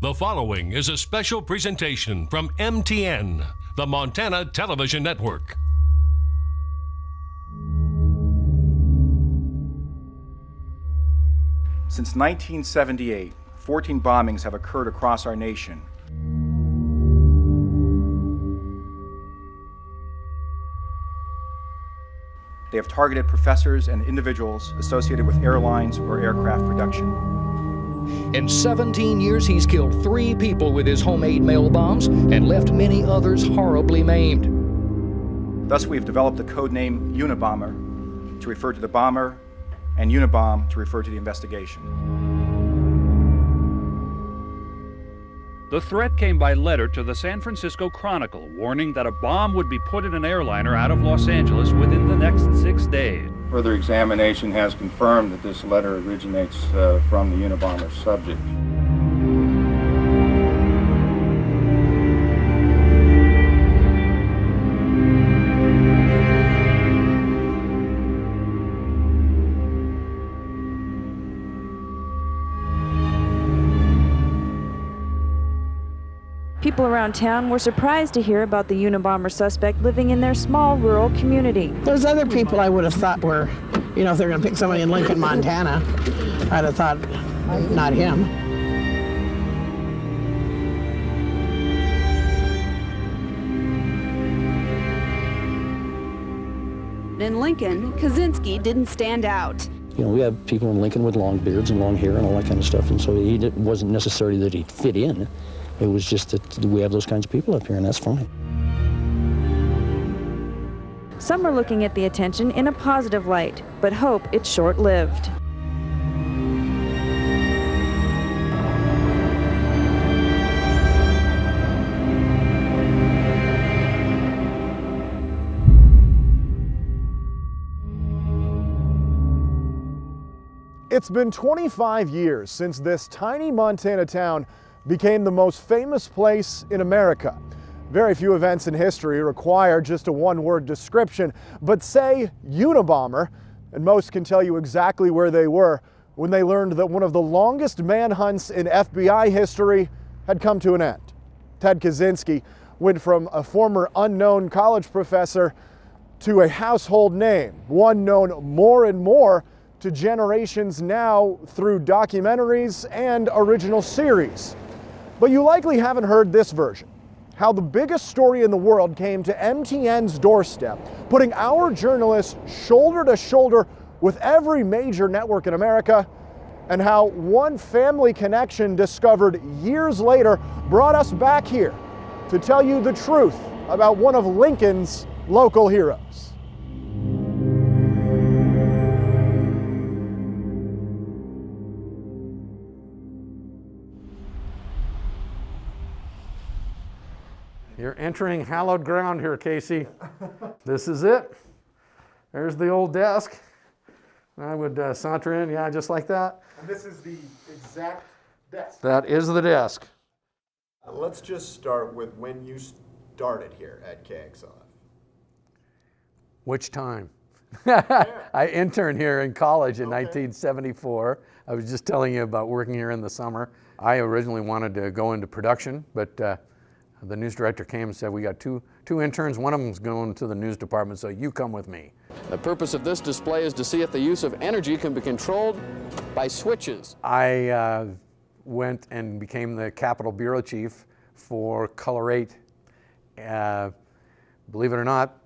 The following is a special presentation from MTN, the Montana Television Network. Since 1978, 14 bombings have occurred across our nation. They have targeted professors and individuals associated with airlines or aircraft production. In 17 years, he's killed 3 people with his homemade mail bombs and left many others horribly maimed. Thus, we've developed the code name Unabomber to refer to the bomber, and Unabomb to refer to the investigation. The threat came by letter to the San Francisco Chronicle, warning that a bomb would be put in an airliner out of Los Angeles within the next 6 days. Further examination has confirmed that this letter originates from the Unabomber subject. People around town were surprised to hear about the Unabomber suspect living in their small rural community. There's other people I would have thought were, if they're going to pick somebody in Lincoln, Montana, I'd have thought not him. In Lincoln, Kaczynski didn't stand out. We have people in Lincoln with long beards and long hair and all that kind of stuff, and so it wasn't necessarily that he'd fit in. It was just that we have those kinds of people up here, and that's fine. Some are looking at the attention in a positive light, but hope it's short-lived. It's been 25 years since this tiny Montana town became the most famous place in America. Very few events in history require just a one-word description, but say Unabomber, and most can tell you exactly where they were when they learned that one of the longest manhunts in FBI history had come to an end. Ted Kaczynski went from a former unknown college professor to a household name, one known more and more to generations now through documentaries and original series. But you likely haven't heard this version, how the biggest story in the world came to MTN's doorstep, putting our journalists shoulder to shoulder with every major network in America, and how one family connection discovered years later brought us back here to tell you the truth about one of Lincoln's local heroes. You're entering hallowed ground here, Casey. This is it. There's the old desk. I would saunter in, yeah, just like that. And this is the exact desk. That is the desk. Let's just start with when you started here at KXLF. Which time? I interned here in college in 1974. I was just telling you about working here in the summer. I originally wanted to go into production, but the news director came and said, we got two interns, one of them's going to the news department, so you come with me. The purpose of this display is to see if the use of energy can be controlled by switches. I went and became the Capitol Bureau Chief for Color 8. Believe it or not,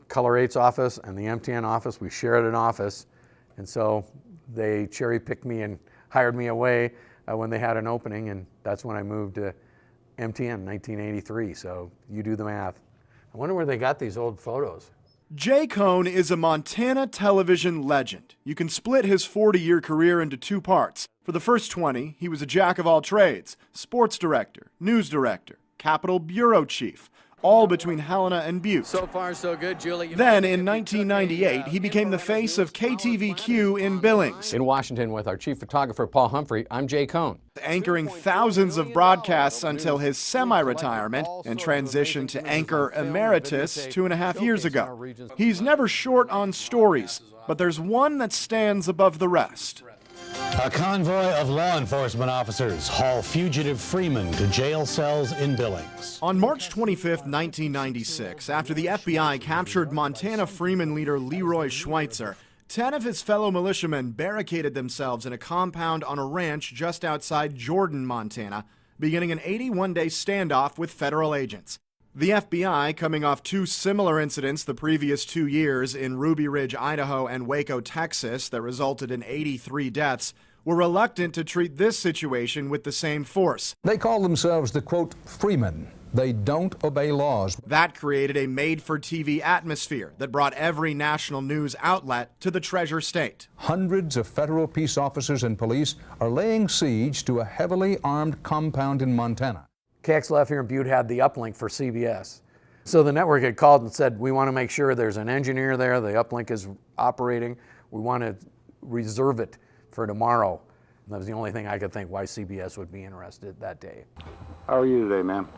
Color 8's office and the MTN office, we shared an office, and so they cherry-picked me and hired me away when they had an opening, and that's when I moved to MTN, 1983, so you do the math. I wonder where they got these old photos. Jay Cohn is a Montana television legend. You can split his 40-year career into 2 parts. For the first 20, he was a jack of all trades, sports director, news director, Capitol Bureau Chief, all between Helena and Butte. So far, so good, Julie. Then, in 1998, he became the face of KTVQ in Billings. In Washington with our chief photographer, Paul Humphrey, I'm Jay Cohn. Anchoring thousands of broadcasts until his semi-retirement and transition to anchor emeritus 2.5 years ago. He's never short on stories, but there's one that stands above the rest. A convoy of law enforcement officers haul fugitive Freeman to jail cells in Billings. On March 25, 1996, after the FBI captured Montana Freeman leader Leroy Schweitzer, 10 of his fellow militiamen barricaded themselves in a compound on a ranch just outside Jordan, Montana, beginning an 81-day standoff with federal agents. The FBI, coming off two similar incidents the previous 2 years in Ruby Ridge, Idaho and Waco, Texas, that resulted in 83 deaths, were reluctant to treat this situation with the same force. They call themselves the, quote, Freemen. They don't obey laws. That created a made-for-TV atmosphere that brought every national news outlet to the Treasure State. Hundreds of federal peace officers and police are laying siege to a heavily armed compound in Montana. KXLF here in Butte had the uplink for CBS. So the network had called and said, we want to make sure there's an engineer there, the uplink is operating, we want to reserve it for tomorrow. And that was the only thing I could think why CBS would be interested that day. How are you today, ma'am?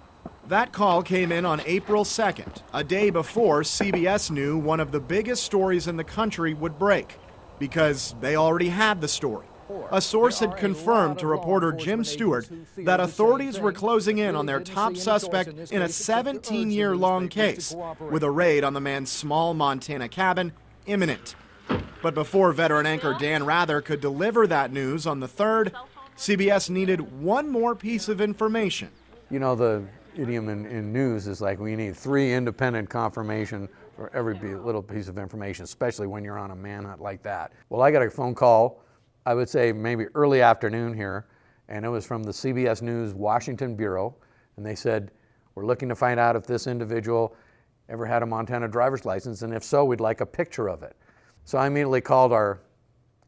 That call came in on April 2nd, a day before CBS knew one of the biggest stories in the country would break, because they already had the story. A source had confirmed to reporter Jim Stewart that authorities were closing in on their top suspect in a 17-year-long case, with a raid on the man's small Montana cabin imminent. But before veteran anchor Dan Rather could deliver that news on the 3rd, CBS needed one more piece of information. You know, the idiom in news is like we need 3 independent confirmation for every little piece of information, especially when you're on a manhunt like that. Well, I got a phone call, I would say maybe early afternoon here, and it was from the CBS News Washington Bureau, and they said, we're looking to find out if this individual ever had a Montana driver's license, and if so, we'd like a picture of it. So I immediately called our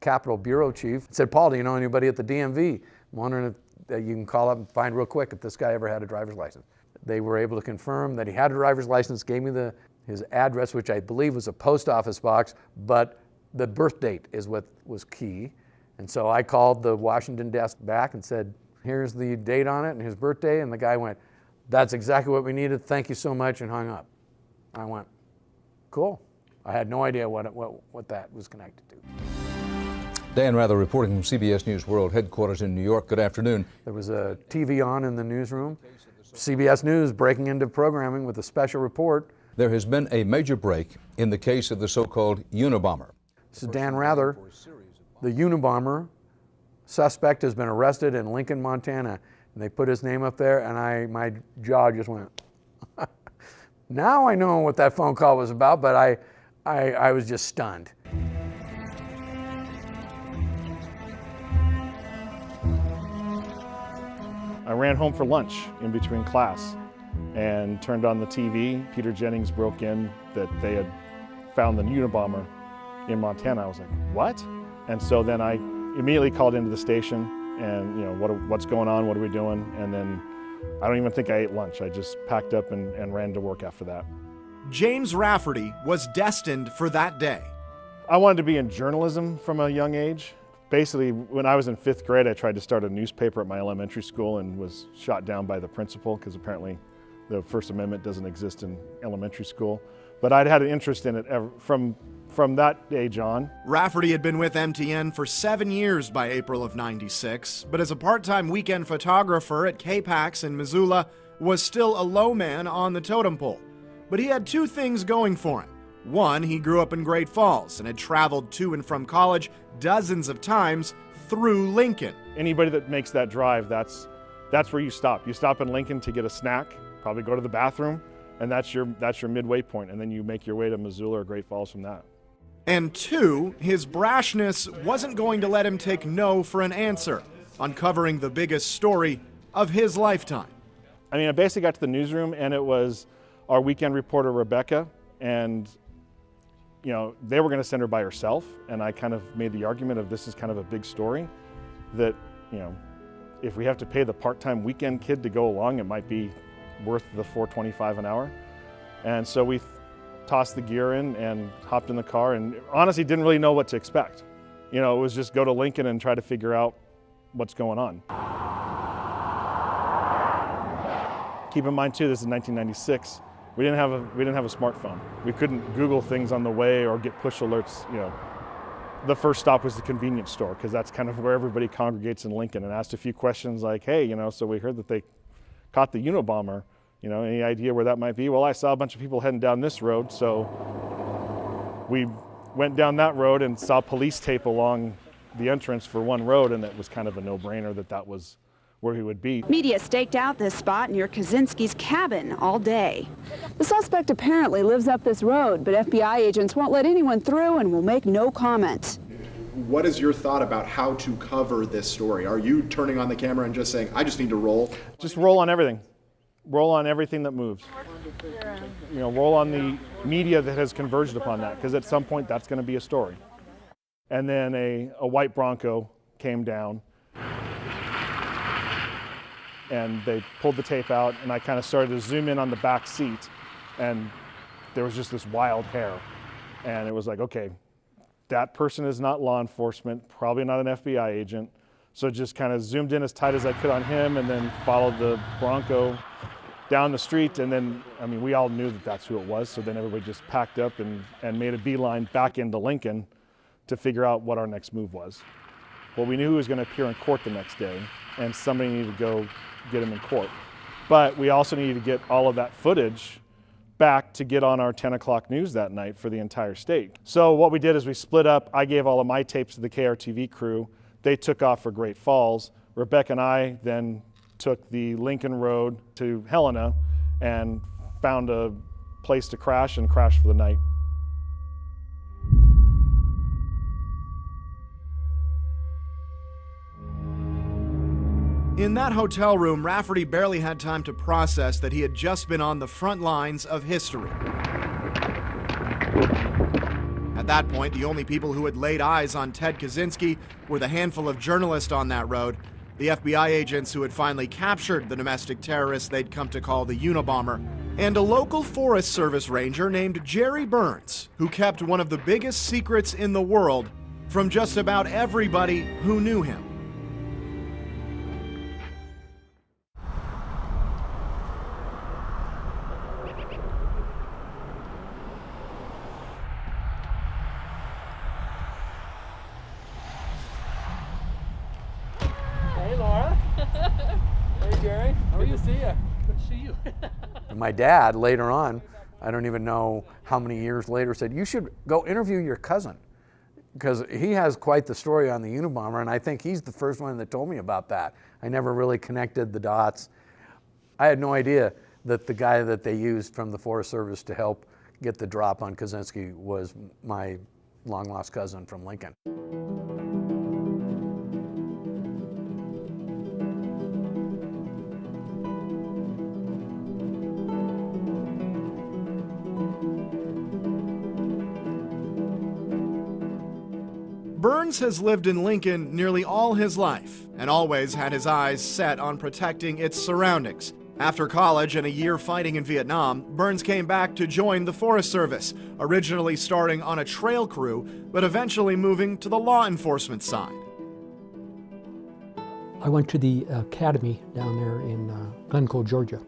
Capitol Bureau Chief and said, Paul, do you know anybody at the DMV? I'm wondering if you can call up and find real quick if this guy ever had a driver's license. They were able to confirm that he had a driver's license, gave me his address, which I believe was a post office box, but the birth date is what was key. And so I called the Washington desk back and said, here's the date on it and his birthday, and the guy went, that's exactly what we needed, thank you so much, and hung up. I went, cool. I had no idea what that was connected to. Dan Rather reporting from CBS News World headquarters in New York. Good afternoon. There was a TV on in the newsroom. CBS News breaking into programming with a special report. There has been a major break in the case of the so-called Unabomber. This is Dan Rather. The Unabomber suspect has been arrested in Lincoln, Montana. And they put his name up there, and my jaw just went. Now I know what that phone call was about, but I was just stunned. I ran home for lunch in between class and turned on the TV. Peter Jennings broke in that they had found the Unabomber in Montana. I was like, what? And so then I immediately called into the station and, you know, what's going on? What are we doing? And then I don't even think I ate lunch. I just packed up and ran to work after that. James Rafferty was destined for that day. I wanted to be in journalism from a young age. Basically, when I was in 5th grade, I tried to start a newspaper at my elementary school and was shot down by the principal because apparently the First Amendment doesn't exist in elementary school. But I'd had an interest in it from that age on. Rafferty had been with MTN for 7 years by April of '96, but as a part-time weekend photographer at KPAX in Missoula, was still a low man on the totem pole. But he had 2 things going for him. One, he grew up in Great Falls and had traveled to and from college dozens of times through Lincoln. Anybody that makes that drive, that's where you stop. You stop in Lincoln to get a snack, probably go to the bathroom, and that's your midway point, and then you make your way to Missoula or Great Falls from that. And 2, his brashness wasn't going to let him take no for an answer, uncovering the biggest story of his lifetime. I mean, I basically got to the newsroom, and it was our weekend reporter, Rebecca, and you know, they were going to send her by herself, and I kind of made the argument of this is kind of a big story that, you know, if we have to pay the part-time weekend kid to go along, it might be worth the $4.25 an hour. And so we tossed the gear in and hopped in the car and honestly didn't really know what to expect. You know, it was just go to Lincoln and try to figure out what's going on. Keep in mind too, this is 1996. We didn't have a smartphone. We couldn't Google things on the way or get push alerts, you know, the first stop was the convenience store, because that's kind of where everybody congregates in Lincoln, and asked a few questions like, hey, so we heard that they caught the Unabomber, any idea where that might be? Well, I saw a bunch of people heading down this road, so we went down that road and saw police tape along the entrance for one road, and it was kind of a no-brainer that was where he would be. Media staked out this spot near Kaczynski's cabin all day. The suspect apparently lives up this road, but FBI agents won't let anyone through and will make no comment. What is your thought about how to cover this story? Are you turning on the camera and just saying, I just need to roll? Just roll on everything. Roll on everything that moves. Roll on the media that has converged upon that, because at some point that's going to be a story. And then a white Bronco came down, and they pulled the tape out, and I kind of started to zoom in on the back seat, and there was just this wild hair. And it was like, okay, that person is not law enforcement, probably not an FBI agent. So just kind of zoomed in as tight as I could on him, and then followed the Bronco down the street. And then, we all knew that that's who it was. So then everybody just packed up and made a beeline back into Lincoln to figure out what our next move was. Well, we knew he was going to appear in court the next day, and somebody needed to go get him in court. But we also needed to get all of that footage back to get on our 10 o'clock news that night for the entire state. So what we did is we split up. I gave all of my tapes to the KRTV crew. They took off for Great Falls. Rebecca and I then took the Lincoln Road to Helena and found a place to crash and crashed for the night. In that hotel room, Rafferty barely had time to process that he had just been on the front lines of history. At that point, the only people who had laid eyes on Ted Kaczynski were the handful of journalists on that road, the FBI agents who had finally captured the domestic terrorist they'd come to call the Unabomber, and a local Forest Service ranger named Jerry Burns, who kept one of the biggest secrets in the world from just about everybody who knew him. My dad, later on, I don't even know how many years later, said, you should go interview your cousin, because he has quite the story on the Unabomber, and I think he's the first one that told me about that. I never really connected the dots. I had no idea that the guy that they used from the Forest Service to help get the drop on Kaczynski was my long-lost cousin from Lincoln. Burns has lived in Lincoln nearly all his life and always had his eyes set on protecting its surroundings. After college and a year fighting in Vietnam, Burns came back to join the Forest Service, originally starting on a trail crew, but eventually moving to the law enforcement side. I went to the academy down there in Glencoe, Georgia,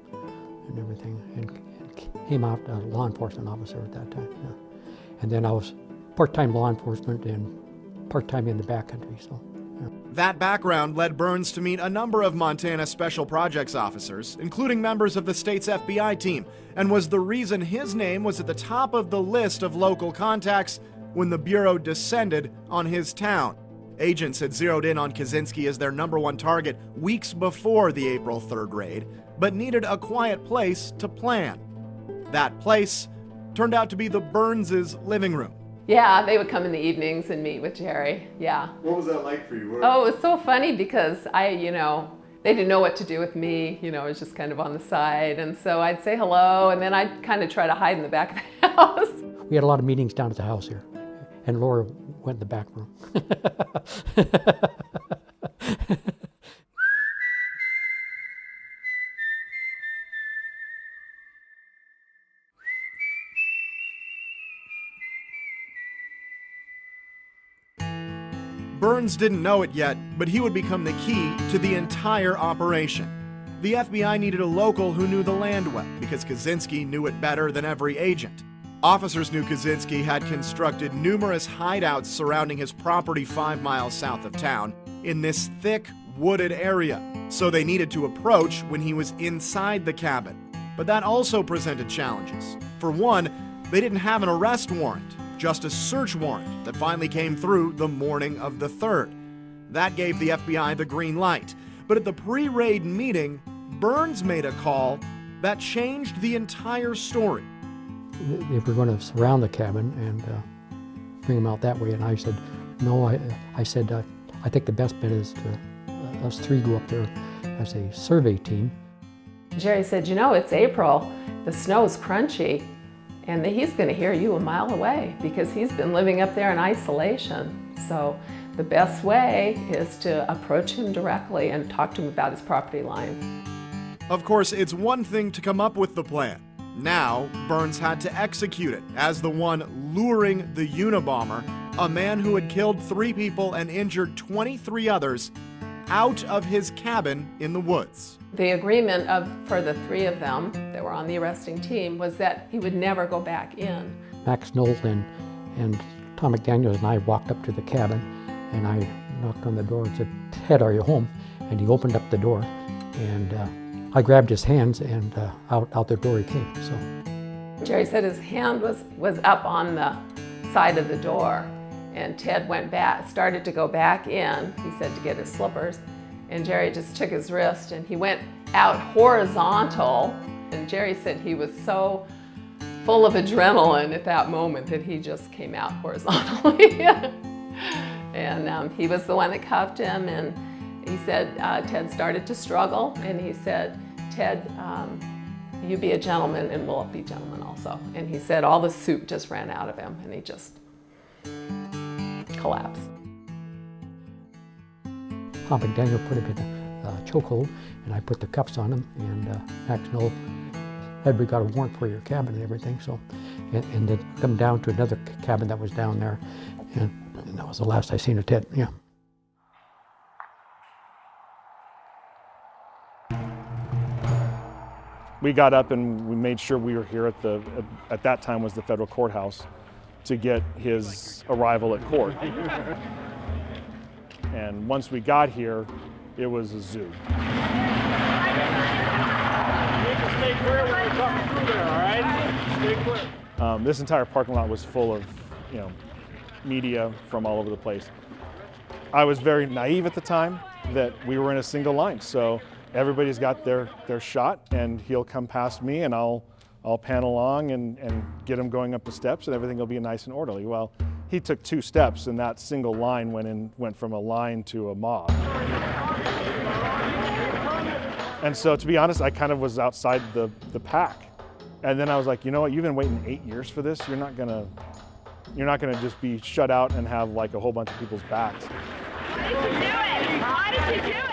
and everything, and came out a law enforcement officer at that time. Yeah. And then I was part-time law enforcement and part-time in the backcountry. So. Yeah. That background led Burns to meet a number of Montana Special Projects officers, including members of the state's FBI team, and was the reason his name was at the top of the list of local contacts when the Bureau descended on his town. Agents had zeroed in on Kaczynski as their #1 target weeks before the April 3rd raid, but needed a quiet place to plan. That place turned out to be the Burns' living room. Yeah, they would come in the evenings and meet with Jerry, yeah. What was that like for you? Oh, it was so funny because they didn't know what to do with me, I was just kind of on the side, and so I'd say hello, and then I'd kind of try to hide in the back of the house. We had a lot of meetings down at the house here, and Laura went in the back room. Burns didn't know it yet, but he would become the key to the entire operation. The FBI needed a local who knew the land well, because Kaczynski knew it better than every agent. Officers knew Kaczynski had constructed numerous hideouts surrounding his property 5 miles south of town in this thick, wooded area, so they needed to approach when he was inside the cabin. But that also presented challenges. For one, they didn't have an arrest warrant, just a search warrant that finally came through the morning of the 3rd. That gave the FBI the green light. But at the pre-raid meeting, Burns made a call that changed the entire story. They were going to surround the cabin and bring them out that way, and I said, no, I said, I think the best bet is to us three go up there as a survey team. Jerry said, you know, it's April, the snow's crunchy, and he's going to hear you a mile away because he's been living up there in isolation. So the best way is to approach him directly and talk to him about his property line. Of course, it's one thing to come up with the plan. Now, Burns had to execute it as the one luring the Unabomber, a man who had killed 3 people and injured 23 others, out of his cabin in the woods. The agreement for the 3 of them that were on the arresting team was that he would never go back in. Max Knowles and Tom McDaniels and I walked up to the cabin, and I knocked on the door and said, Ted, are you home? And he opened up the door, and I grabbed his hands, and out the door he came. So Jerry said his hand was up on the side of the door, and Ted started to go back in, he said, to get his slippers, and Jerry just took his wrist and he went out horizontal, and Jerry said he was so full of adrenaline at that moment that he just came out horizontally. And he was the one that cuffed him, and he said Ted started to struggle, and he said, Ted, you be a gentleman and we'll be gentlemen also. And he said all the soup just ran out of him and he just collapsed. Tom McDaniel put him in a chokehold, and I put the cuffs on him, and Max Knowles said, we got a warrant for your cabin and everything, so, and then come down to another cabin that was down there, and that was the last I seen of Ted, yeah. We got up and we made sure we were here at that time was the federal courthouse to get his arrival at court. And once we got here, it was a zoo. Stay clear when we're talking through there, all right? Stay clear. This entire parking lot was full of, media from all over the place. I was very naive at the time that we were in a single line, so everybody's got their shot, and he'll come past me, and I'll pan along and get him going up the steps, and everything will be nice and orderly. Well, he took 2 steps, and that single line went from a line to a mob. And so, to be honest, I kind of was outside the pack. And then I was like, you know what? You've been waiting 8 years for this. You're not gonna just be shut out and have like a whole bunch of people's backs. How did you do it? How did you do it?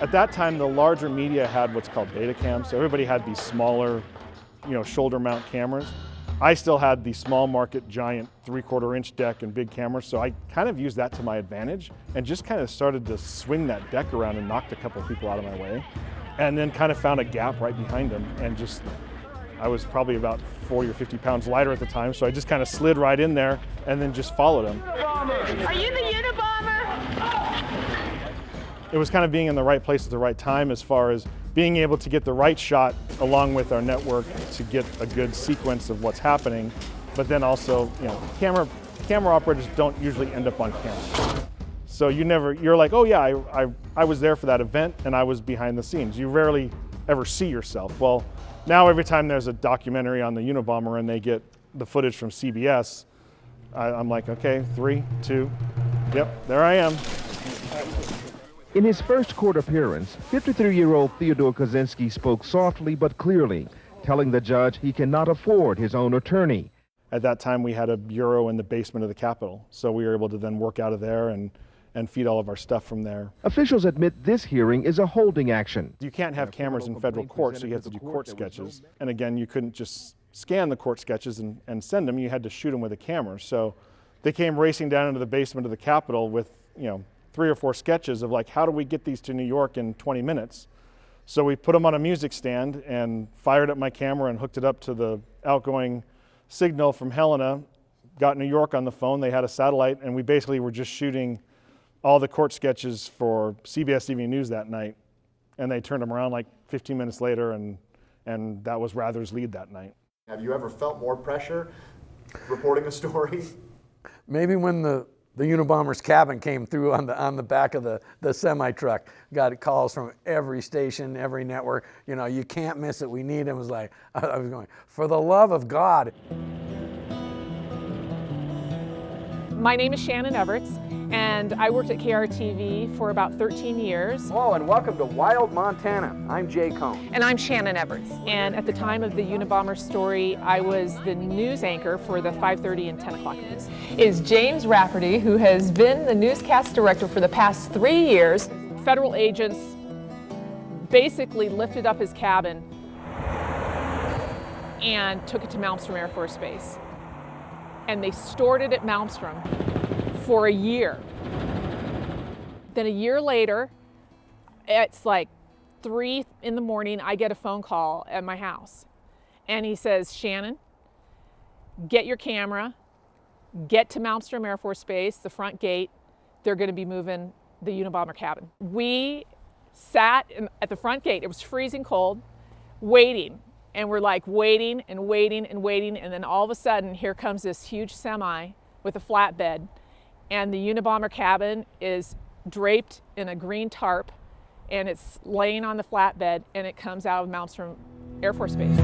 At that time, the larger media had what's called beta cams. So everybody had these smaller, shoulder mount cameras. I still had the small market, giant 3/4 inch deck and big cameras. So I kind of used that to my advantage and just kind of started to swing that deck around and knocked a couple people out of my way. And then kind of found a gap right behind him, and I was probably about 40 or 50 pounds lighter at the time. So I just kind of slid right in there and then just followed him. Are you the Unabomber? It was kind of being in the right place at the right time, as far as being able to get the right shot along with our network to get a good sequence of what's happening. But then also, camera operators don't usually end up on camera. So you're like, oh yeah, I was there for that event and I was behind the scenes. You rarely ever see yourself. Well, now every time there's a documentary on the Unabomber and they get the footage from CBS, I'm like, okay, 3, 2, yep, there I am. In his first court appearance, 53-year-old Theodore Kaczynski spoke softly but clearly, telling the judge he cannot afford his own attorney. At that time, we had a bureau in the basement of the Capitol, so we were able to then work out of there and feed all of our stuff from there. Officials admit this hearing is a holding action. You can't have cameras in federal court, so you have to do court sketches. And again, you couldn't just scan the court sketches and send them, you had to shoot them with a camera. So they came racing down into the basement of the Capitol with, 3 or 4 sketches of like, how do we get these to New York in 20 minutes? So we put them on a music stand and fired up my camera and hooked it up to the outgoing signal from Helena, got New York on the phone. They had a satellite, and we basically were just shooting all the court sketches for CBS Evening News that night. And they turned them around like 15 minutes later, and that was Rather's lead that night. Have you ever felt more pressure reporting a story? Maybe when the Unabomber's cabin came through on the back of the semi-truck. Got calls from every station, every network. You know, you can't miss it. We need him. It was like, I was going, for the love of God. My name is Shannon Everts, and I worked at KRTV for about 13 years. Hello, and welcome to Wild, Montana. I'm Jay Cohn. And I'm Shannon Everts. And at the time of the Unabomber story, I was the news anchor for the 5:30 and 10 o'clock news. Is James Rafferty, who has been the newscast director for the past 3 years. Federal agents basically lifted up his cabin and took it to Malmstrom Air Force Base. And they stored it at Malmstrom for a year. Then a year later, it's like 3 in the morning, I get a phone call at my house. And he says, Shannon, get your camera, get to Malmstrom Air Force Base, the front gate. They're going to be moving the Unabomber cabin. We sat at the front gate. It was freezing cold, waiting. And we're like waiting and waiting and waiting. And then all of a sudden, here comes this huge semi with a flatbed. And the Unabomber cabin is draped in a green tarp. And it's laying on the flatbed. And it comes out of Malmstrom Air Force Base.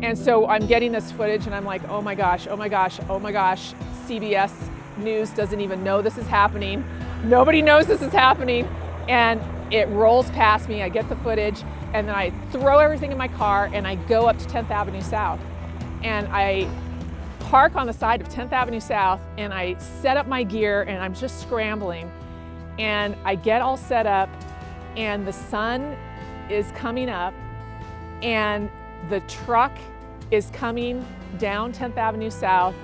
And so I'm getting this footage and I'm like, oh my gosh, oh my gosh, oh my gosh. CBS News doesn't even know this is happening. Nobody knows this is happening. And it rolls past me, I get the footage, and then I throw everything in my car and I go up to 10th Avenue South. And I park on the side of 10th Avenue South and I set up my gear and I'm just scrambling. And I get all set up and the sun is coming up and the truck is coming down 10th Avenue South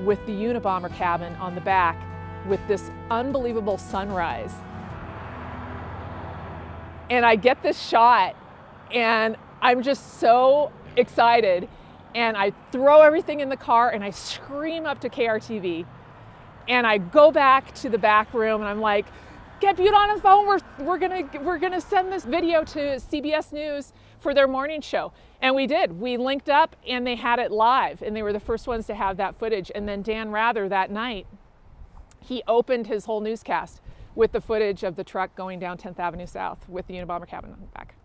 with the Unabomber cabin on the back with this unbelievable sunrise. And I get this shot and I'm just so excited and I throw everything in the car and I scream up to KRTV and I go back to the back room and I'm like, get Butte on the phone, we're gonna send this video to CBS News for their morning show. And we did. We linked up and they had it live and they were the first ones to have that footage. And then Dan Rather that night, he opened his whole newscast with the footage of the truck going down 10th Avenue South with the Unabomber cabin on the back.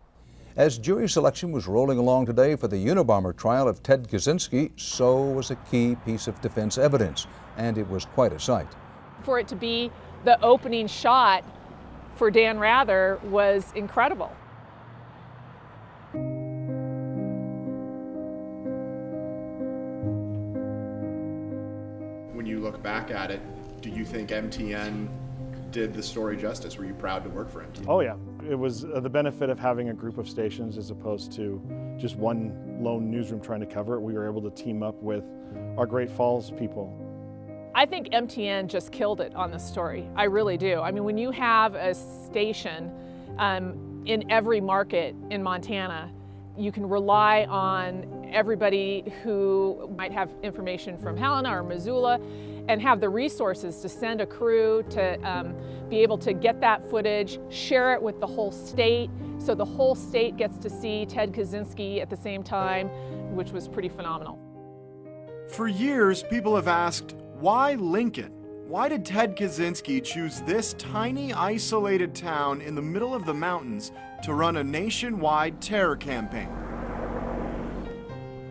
As jury selection was rolling along today for the Unabomber trial of Ted Kaczynski, so was a key piece of defense evidence, and it was quite a sight. For it to be the opening shot for Dan Rather was incredible. When you look back at it, do you think MTN did the story justice? Were you proud to work for MTN? Oh yeah, it was the benefit of having a group of stations as opposed to just one lone newsroom trying to cover it. We were able to team up with our Great Falls people. I think MTN just killed it on this story. I really do. I mean, when you have a station in every market in Montana, you can rely on everybody who might have information from Helena or Missoula and have the resources to send a crew to be able to get that footage, share it with the whole state, so the whole state gets to see Ted Kaczynski at the same time, which was pretty phenomenal. For years, people have asked, why Lincoln? Why did Ted Kaczynski choose this tiny, isolated town in the middle of the mountains to run a nationwide terror campaign?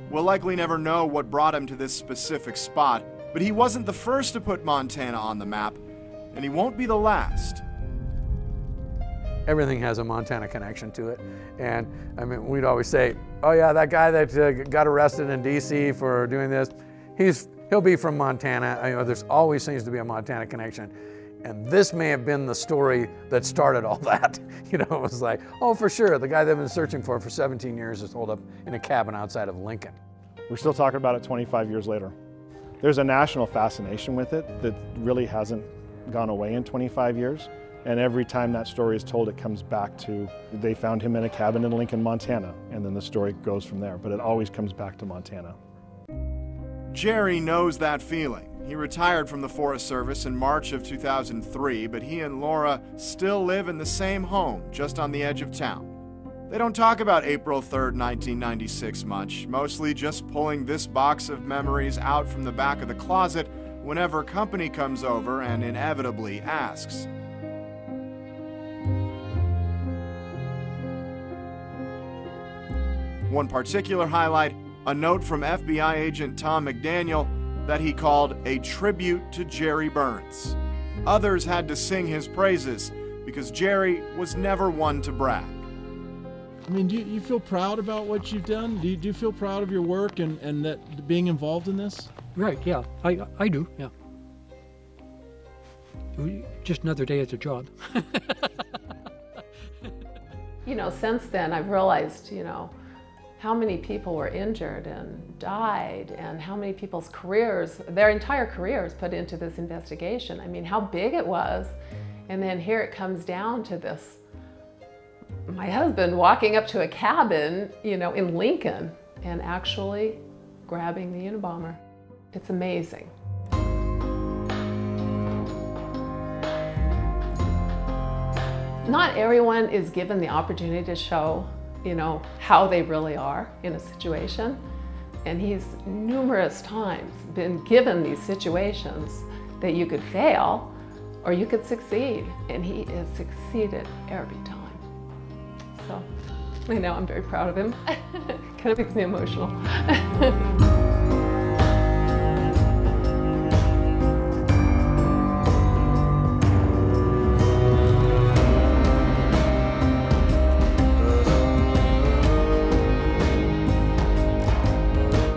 We'll likely never know what brought him to this specific spot, but he wasn't the first to put Montana on the map, and he won't be the last. Everything has a Montana connection to it. And I mean, we'd always say, oh yeah, that guy that got arrested in DC for doing this, he'll be from Montana. You know, there's always seems to be a Montana connection. And this may have been the story that started all that. You know, it was like, oh, for sure, the guy they've been searching for 17 years is holed up in a cabin outside of Lincoln. We're still talking about it 25 years later. There's a national fascination with it that really hasn't gone away in 25 years. And every time that story is told, it comes back to they found him in a cabin in Lincoln, Montana, and then the story goes from there. But it always comes back to Montana. Jerry knows that feeling. He retired from the Forest Service in March of 2003, but he and Laura still live in the same home just on the edge of town. They don't talk about April 3rd, 1996 much, mostly just pulling this box of memories out from the back of the closet whenever company comes over and inevitably asks. One particular highlight, a note from FBI agent Tom McDaniel that he called a tribute to Jerry Burns. Others had to sing his praises because Jerry was never one to brag. I mean, do you feel proud about what you've done? Do you feel proud of your work and that being involved in this? Right, yeah, I do, yeah. Just another day at the job. You know, since then I've realized, you know, how many people were injured and died and how many people's careers, their entire careers put into this investigation. I mean, how big it was. And then here it comes down to this, my husband walking up to a cabin, you know, in Lincoln and actually grabbing the Unabomber. It's amazing. Not everyone is given the opportunity to show, you know, how they really are in a situation. And he's numerous times been given these situations that you could fail or you could succeed. And he has succeeded every time. So, I know, I'm very proud of him. Kind of makes me emotional.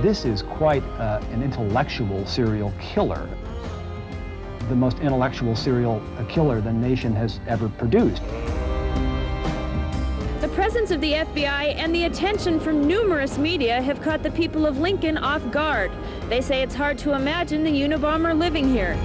This is quite an intellectual serial killer. The most intellectual serial killer the nation has ever produced. The presence of the FBI and the attention from numerous media have caught the people of Lincoln off guard. They say it's hard to imagine the Unabomber living here.